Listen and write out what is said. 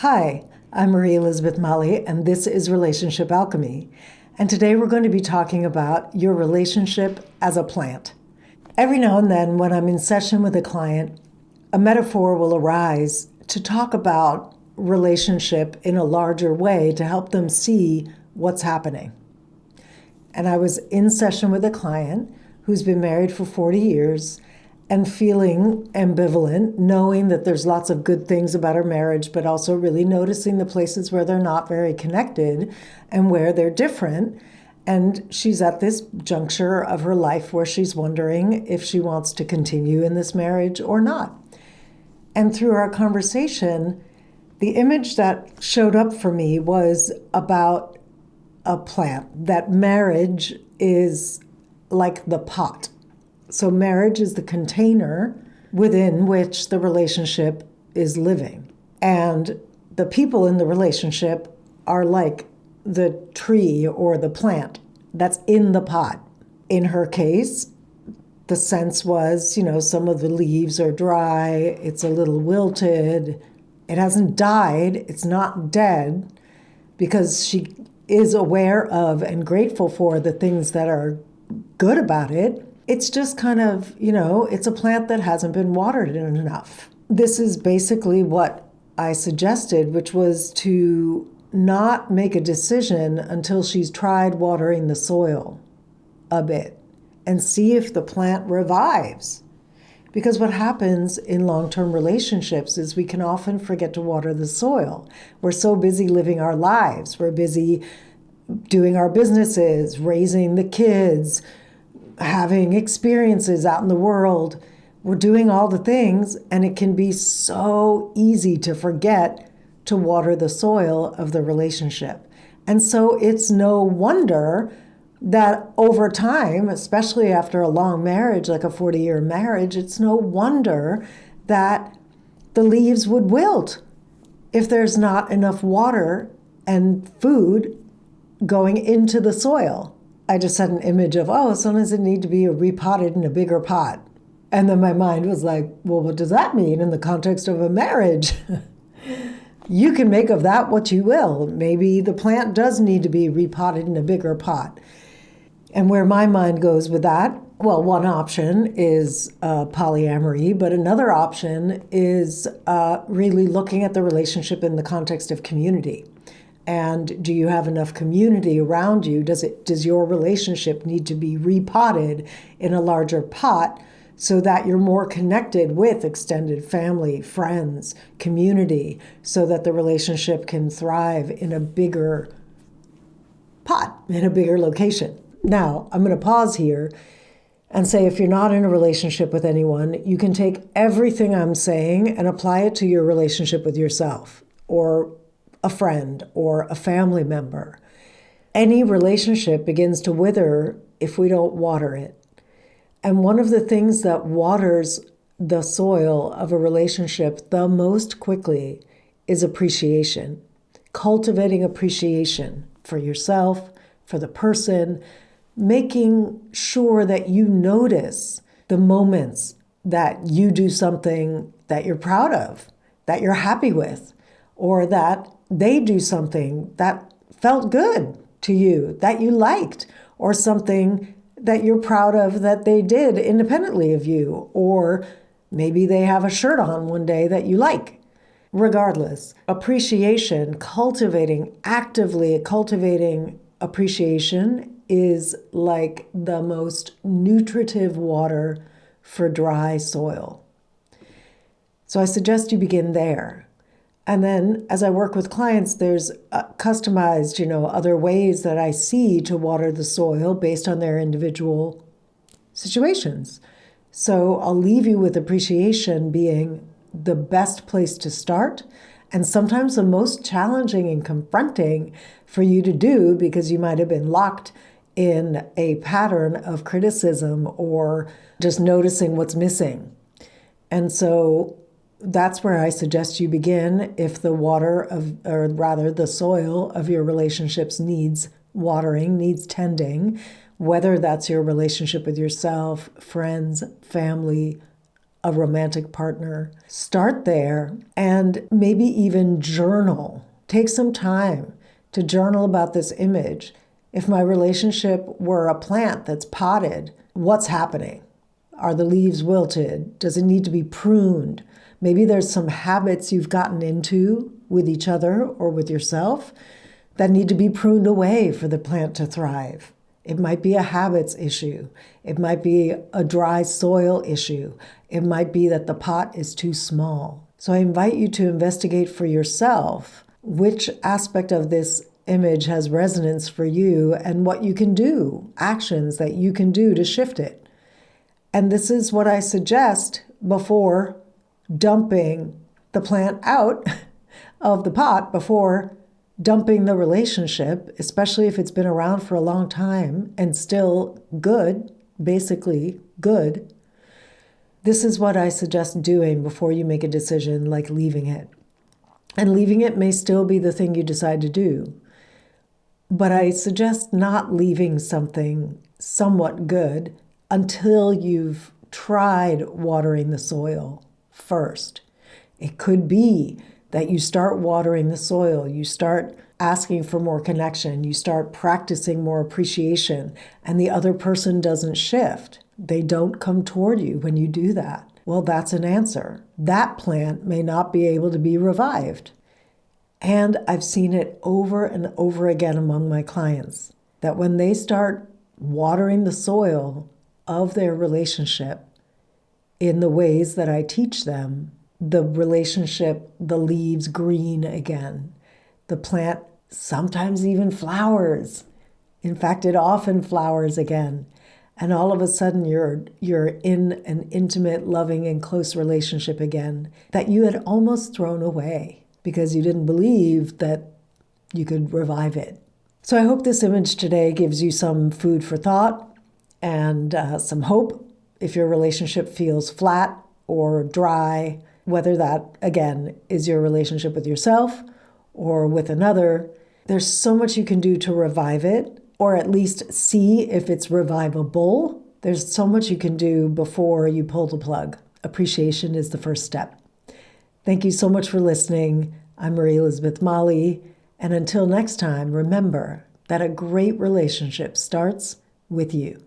Hi, I'm Marie Elizabeth Molly, and this is Relationship Alchemy. And today we're going to be talking about your relationship as a plant. Every now and then, when I'm in session with a client, a metaphor will arise to talk about relationship in a larger way to help them see what's happening. And I was in session with a client who's been married for 40 years and feeling ambivalent, knowing that there's lots of good things about her marriage, but also really noticing the places where they're not very connected and where they're different. And she's at this juncture of her life where she's wondering if she wants to continue in this marriage or not. And through our conversation, the image that showed up for me was about a plant, that marriage is like the pot. So marriage is the container within which the relationship is living. And the people in the relationship are like the tree or the plant that's in the pot. In her case, the sense was, some of the leaves are dry, it's a little wilted, it hasn't died, it's not dead, because she is aware of and grateful for the things that are good about it. It's just kind of, it's a plant that hasn't been watered enough. This is basically what I suggested, which was to not make a decision until she's tried watering the soil a bit and see if the plant revives. Because what happens in long-term relationships is we can often forget to water the soil. We're so busy living our lives. We're busy doing our businesses, raising the kids, having experiences out in the world. We're doing all the things, and it can be so easy to forget to water the soil of the relationship. And so it's no wonder that over time, especially after a long marriage, like a 40-year marriage, it's no wonder that the leaves would wilt if there's not enough water and food going into the soil. I just had an image of, sometimes it need to be repotted in a bigger pot. And then my mind was like, well, what does that mean in the context of a marriage? You can make of that what you will. Maybe the plant does need to be repotted in a bigger pot. And where my mind goes with that, well, one option is polyamory, but another option is really looking at the relationship in the context of community. And do you have enough community around you? Does your relationship need to be repotted in a larger pot so that you're more connected with extended family, friends, community, so that the relationship can thrive in a bigger pot, in a bigger location? Now, I'm going to pause here and say, if you're not in a relationship with anyone, you can take everything I'm saying and apply it to your relationship with yourself or a friend or a family member. Any relationship begins to wither if we don't water it. And one of the things that waters the soil of a relationship the most quickly is appreciation. Cultivating appreciation for yourself, for the person, making sure that you notice the moments that you do something that you're proud of, that you're happy with, or that they do something that felt good to you, that you liked, or something that you're proud of that they did independently of you, or maybe they have a shirt on one day that you like. Regardless, appreciation, actively cultivating appreciation is like the most nutritive water for dry soil. So I suggest you begin there. And then as I work with clients, there's customized, other ways that I see to water the soil based on their individual situations. So I'll leave you with appreciation being the best place to start, and sometimes the most challenging and confronting for you to do, because you might have been locked in a pattern of criticism or just noticing what's missing. And so that's where I suggest you begin if the soil of your relationships needs watering, needs tending, whether that's your relationship with yourself, friends, family, a romantic partner, start there and maybe even journal. Take some time to journal about this image. If my relationship were a plant that's potted, what's happening? Are the leaves wilted? Does it need to be pruned? Maybe there's some habits you've gotten into with each other or with yourself that need to be pruned away for the plant to thrive. It might be a habits issue. It might be a dry soil issue. It might be that the pot is too small. So I invite you to investigate for yourself which aspect of this image has resonance for you and what you can do, actions that you can do to shift it. And this is what I suggest before dumping the plant out of the pot, before dumping the relationship, especially if it's been around for a long time and still good, basically good. This is what I suggest doing before you make a decision like leaving it. And leaving it may still be the thing you decide to do. But I suggest not leaving something somewhat good until you've tried watering the soil first. It could be that you start watering the soil, you start asking for more connection, you start practicing more appreciation, and the other person doesn't shift. They don't come toward you when you do that. Well, that's an answer. That plant may not be able to be revived. And I've seen it over and over again among my clients, that when they start watering the soil of their relationship in the ways that I teach them, the relationship, the leaves green again. The plant sometimes even flowers. In fact, it often flowers again. And all of a sudden you're in an intimate, loving, and close relationship again that you had almost thrown away because you didn't believe that you could revive it. So I hope this image today gives you some food for thought and some hope if your relationship feels flat or dry, whether that, again, is your relationship with yourself or with another. There's so much you can do to revive it, or at least see if it's revivable. There's so much you can do before you pull the plug. Appreciation is the first step. Thank you so much for listening. I'm Marie Elizabeth Molly, and until next time, remember that a great relationship starts with you.